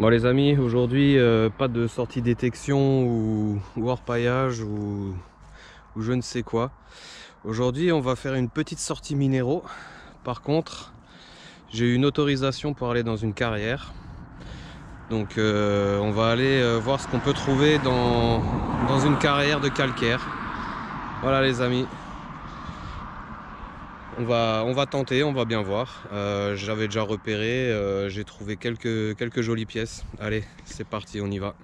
Bon les amis, aujourd'hui pas de sortie détection ou orpaillage ou je ne sais quoi. Aujourd'hui on va faire une petite sortie minéraux. Par contre j'ai eu une autorisation pour aller dans une carrière. Donc on va aller voir ce qu'on peut trouver dans une carrière de calcaire. Voilà les amis. On va tenter, on va bien voir. J'avais déjà repéré, j'ai trouvé quelques jolies pièces. Allez, c'est parti, on y va.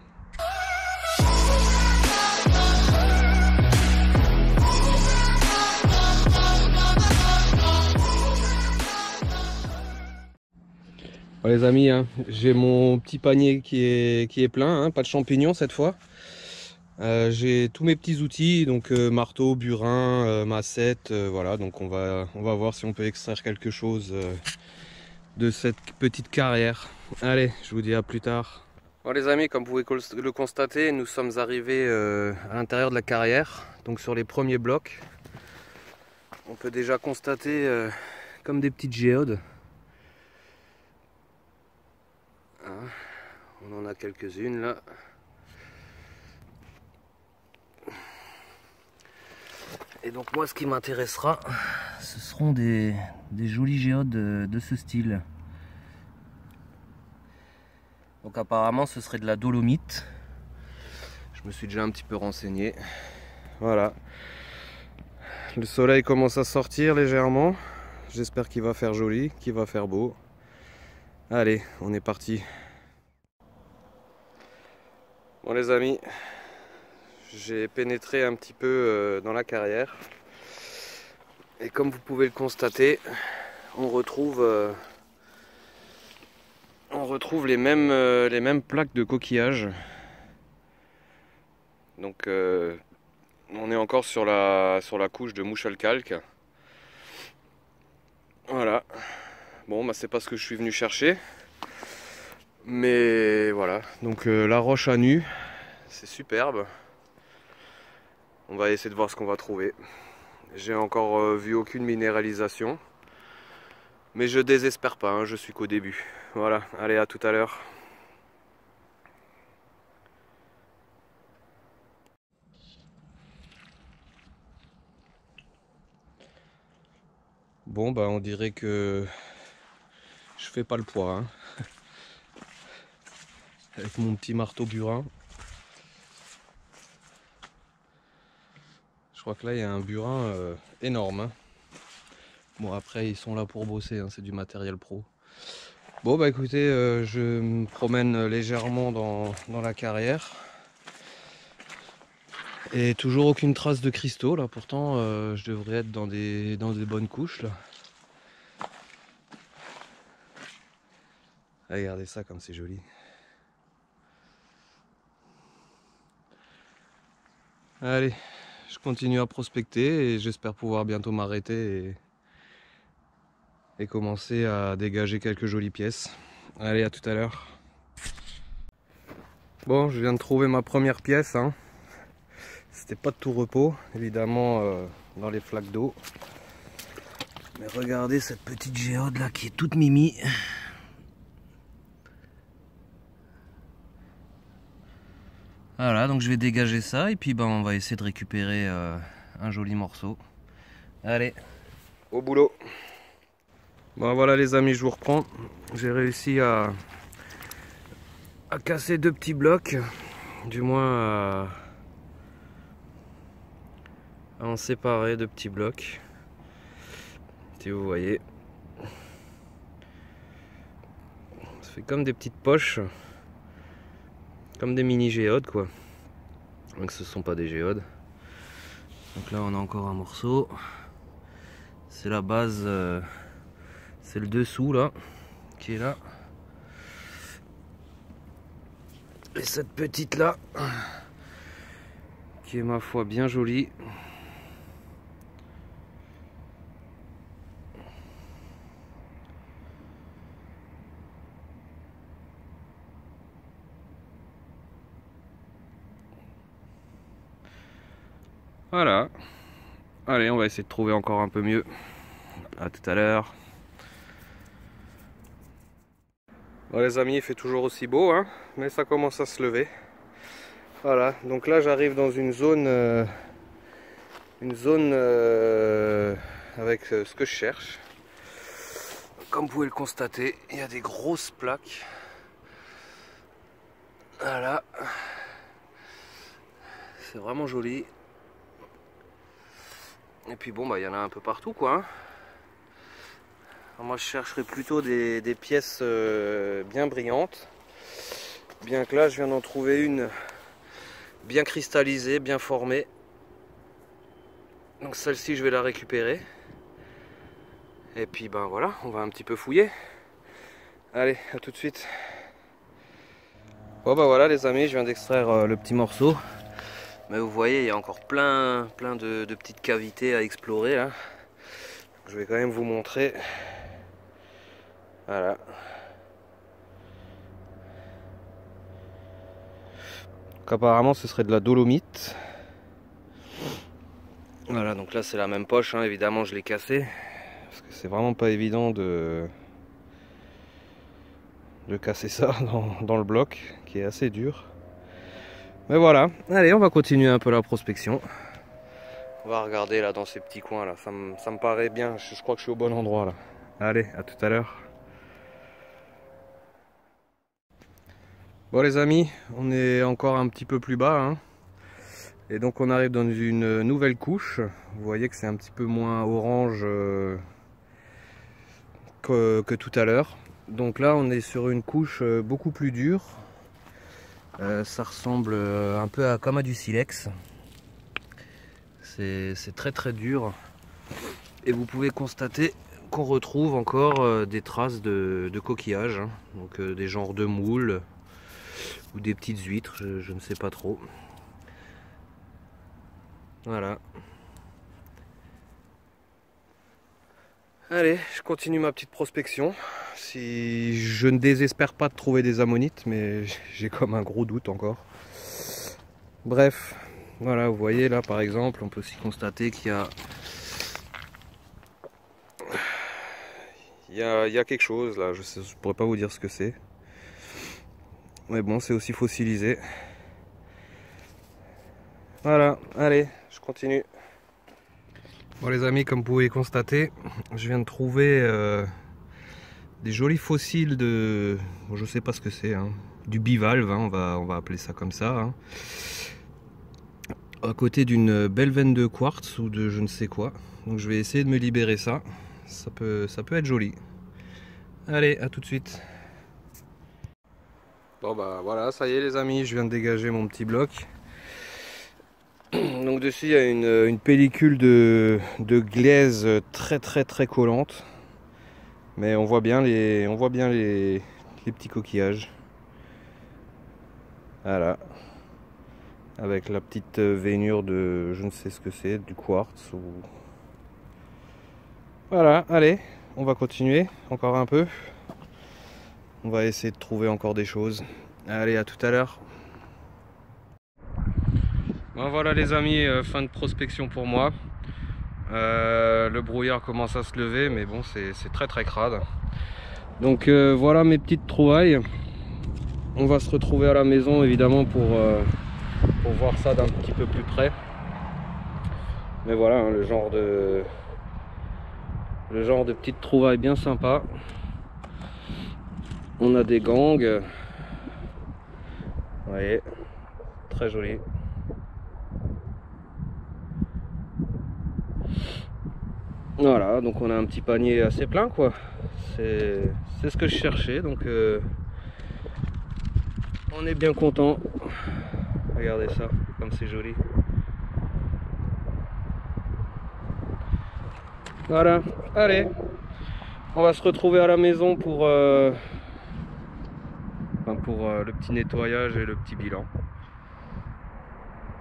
Bon, les amis, hein, j'ai mon petit panier qui est plein, hein, pas de champignons cette fois. J'ai tous mes petits outils, donc marteau, burin, massette, voilà. Donc on va voir si on peut extraire quelque chose de cette petite carrière. Allez, je vous dis à plus tard. Bon les amis, comme vous pouvez le constater, nous sommes arrivés à l'intérieur de la carrière, donc sur les premiers blocs. On peut déjà constater comme des petites géodes. Hein, on en a quelques-unes là. Et donc moi ce qui m'intéressera, ce seront des jolies géodes de ce style. Donc apparemment ce serait de la dolomite. Je me suis déjà un petit peu renseigné. Voilà. Le soleil commence à sortir légèrement. J'espère qu'il va faire joli, qu'il va faire beau. Allez, on est parti. Bon les amis, j'ai pénétré un petit peu dans la carrière. Et comme vous pouvez le constater, on retrouve les mêmes plaques de coquillages. Donc on est encore sur la couche de mouche calque. Voilà. Bon bah c'est pas ce que je suis venu chercher. Mais voilà. Donc la roche à nu, c'est superbe. On va essayer de voir ce qu'on va trouver. J'ai encore vu aucune minéralisation. Mais je désespère pas, hein, je suis qu'au début. Voilà, allez à tout à l'heure. Bon bah on dirait que je fais pas le poids, hein. Avec mon petit marteau burin. Je crois que là il y a un burin énorme, hein. Bon après ils sont là pour bosser, hein, c'est du matériel pro. Bon bah écoutez, je me promène légèrement dans la carrière. Et toujours aucune trace de cristaux là, pourtant je devrais être dans des bonnes couches là. Regardez ça comme c'est joli. Allez, je continue à prospecter et j'espère pouvoir bientôt m'arrêter et commencer à dégager quelques jolies pièces. Allez, à tout à l'heure. Bon, je viens de trouver ma première pièce, hein. C'était pas de tout repos, évidemment, dans les flaques d'eau. Mais regardez cette petite géode là qui est toute mimi. Voilà, donc je vais dégager ça et puis ben, on va essayer de récupérer un joli morceau. Allez, au boulot. Bon voilà les amis, je vous reprends. J'ai réussi à casser deux petits blocs, du moins à en séparer deux petits blocs. Si vous voyez, ça fait comme des petites poches, comme des mini géodes quoi. Donc ce sont pas des géodes. Donc là on a encore un morceau. C'est la base, c'est le dessous là qui est là. Et cette petite là qui est ma foi bien jolie. Voilà. Allez, on va essayer de trouver encore un peu mieux. À tout à l'heure. Bon les amis, il fait toujours aussi beau, hein, mais ça commence à se lever. Voilà, donc là j'arrive dans une zone avec ce que je cherche. Comme vous pouvez le constater, il y a des grosses plaques. Voilà, c'est vraiment joli. Et puis bon, bah il y en a un peu partout, quoi. Hein. Alors moi je chercherais plutôt des pièces bien brillantes. Bien que là je viens d'en trouver une bien cristallisée, bien formée. Donc celle-ci je vais la récupérer. Et puis ben voilà, on va un petit peu fouiller. Allez, à tout de suite. Bon bah voilà les amis, je viens d'extraire le petit morceau. Mais vous voyez, il y a encore plein de petites cavités à explorer là. Je vais quand même vous montrer. Voilà. Donc, apparemment ce serait de la dolomite. Voilà, donc là c'est la même poche, hein. Évidemment je l'ai cassée. Parce que c'est vraiment pas évident de casser ça dans le bloc, qui est assez dur. Mais voilà, allez, on va continuer un peu la prospection. On va regarder là dans ces petits coins là, ça me paraît bien, je crois que je suis au bon endroit là. Allez, à tout à l'heure. Bon les amis, on est encore un petit peu plus bas, hein. Et donc on arrive dans une nouvelle couche. Vous voyez que c'est un petit peu moins orange que tout à l'heure. Donc là on est sur une couche beaucoup plus dure. Ça ressemble un peu comme à du silex. C'est très dur. Et vous pouvez constater qu'on retrouve encore des traces de coquillages, hein. Donc des genres de moules ou des petites huîtres, je ne sais pas trop. Voilà. Allez, je continue ma petite prospection. Si je ne désespère pas de trouver des ammonites, mais j'ai comme un gros doute encore. Bref, voilà, vous voyez là par exemple, on peut aussi constater qu'il y a quelque chose là, je pourrais pas vous dire ce que c'est. Mais bon, c'est aussi fossilisé. Voilà, allez, je continue. Bon les amis, comme vous pouvez constater, je viens de trouver des jolis fossiles de... Bon, je sais pas ce que c'est, hein, du bivalve, hein, on va appeler ça comme ça. Hein. À côté d'une belle veine de quartz ou de je ne sais quoi. Donc je vais essayer de me libérer ça. Ça peut être joli. Allez, à tout de suite. Bon bah voilà, ça y est les amis, je viens de dégager mon petit bloc. Donc dessus il y a une pellicule de glaise très collante. Mais on voit bien les petits coquillages. Voilà. Avec la petite veinure de je ne sais ce que c'est, du quartz ou... Voilà, allez, on va continuer encore un peu. On va essayer de trouver encore des choses. Allez, à tout à l'heure. Bon, voilà les amis, fin de prospection pour moi. Le brouillard commence à se lever, mais bon, c'est très crade. Donc voilà mes petites trouvailles. On va se retrouver à la maison évidemment pour voir ça d'un petit peu plus près. Mais voilà, hein, le genre de petites trouvailles bien sympa. On a des gangs. Vous voyez, très joli. Voilà, donc on a un petit panier assez plein quoi. C'est ce que je cherchais, donc on est bien content. Regardez ça, comme c'est joli. Voilà, allez, on va se retrouver à la maison pour le petit nettoyage et le petit bilan.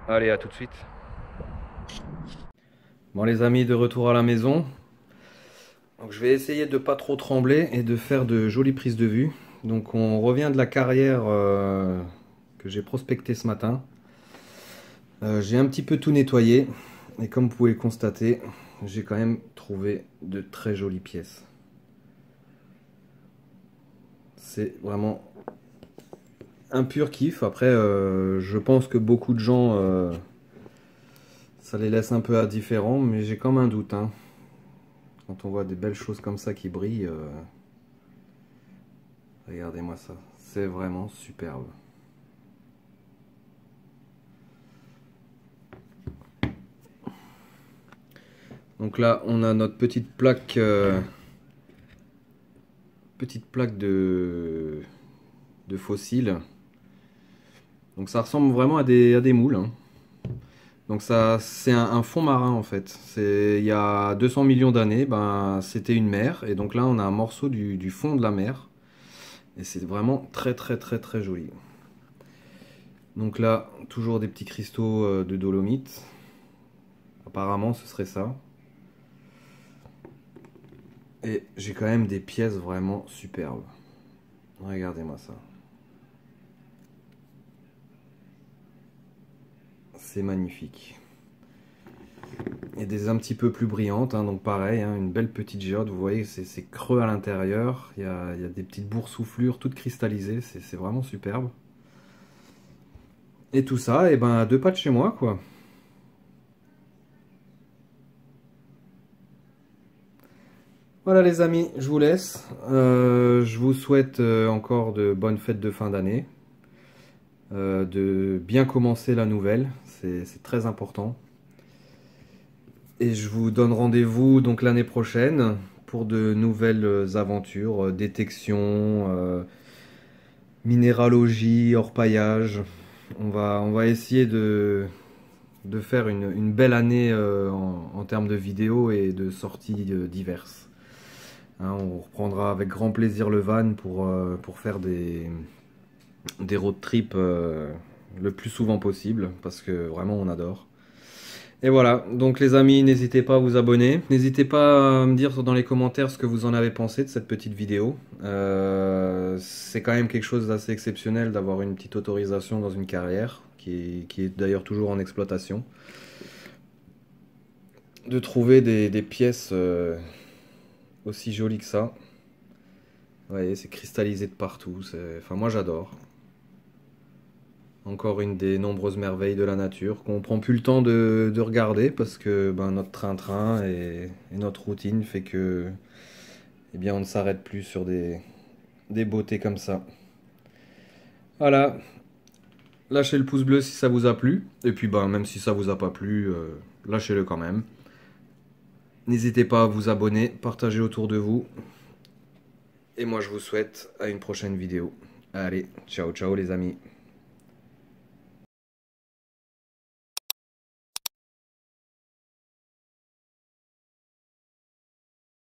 Allez, à tout de suite. Bon les amis, de retour à la maison. Donc je vais essayer de pas trop trembler et de faire de jolies prises de vue. Donc on revient de la carrière que j'ai prospectée ce matin. J'ai un petit peu tout nettoyé et comme vous pouvez le constater, j'ai quand même trouvé de très jolies pièces. C'est vraiment un pur kiff. Après, je pense que beaucoup de gens, ça les laisse un peu indifférents, mais j'ai comme un doute, hein. Quand on voit des belles choses comme ça qui brillent, regardez-moi ça, c'est vraiment superbe. Donc là, on a notre petite plaque de fossiles. Donc ça ressemble vraiment à des moules, hein. Donc ça, c'est un fond marin en fait. Il y a 200 millions d'années, ben, c'était une mer. Et donc là, on a un morceau du fond de la mer. Et c'est vraiment très très très très joli. Donc là, toujours des petits cristaux de dolomite. Apparemment, ce serait ça. Et j'ai quand même des pièces vraiment superbes. Regardez-moi ça. C'est magnifique. Et des un petit peu plus brillantes, hein, donc pareil, hein, une belle petite géode. Vous voyez, c'est creux à l'intérieur. Il y a des petites boursouflures toutes cristallisées. C'est vraiment superbe. Et tout ça, et ben, à 2 pas de chez moi, quoi. Voilà les amis, je vous laisse. Je vous souhaite encore de bonnes fêtes de fin d'année. De bien commencer la nouvelle, c'est très important. Et je vous donne rendez-vous donc l'année prochaine pour de nouvelles aventures, détection, minéralogie, orpaillage. On va essayer de faire une belle année en termes de vidéos et de sorties diverses. Hein, on reprendra avec grand plaisir le van pour faire des road trips le plus souvent possible parce que vraiment on adore. Et voilà, donc les amis, n'hésitez pas à vous abonner. N'hésitez pas à me dire dans les commentaires ce que vous en avez pensé de cette petite vidéo. C'est quand même quelque chose d'assez exceptionnel d'avoir une petite autorisation dans une carrière, qui est d'ailleurs toujours en exploitation. De trouver des pièces aussi jolies que ça. Vous voyez, c'est cristallisé de partout. Enfin, moi j'adore. Encore une des nombreuses merveilles de la nature qu'on prend plus le temps de regarder parce que ben, notre train-train et notre routine fait que eh bien, on ne s'arrête plus sur des beautés comme ça. Voilà, lâchez le pouce bleu si ça vous a plu. Et puis ben, même si ça vous a pas plu, lâchez-le quand même. N'hésitez pas à vous abonner, partager autour de vous. Et moi je vous souhaite à une prochaine vidéo. Allez, ciao ciao les amis.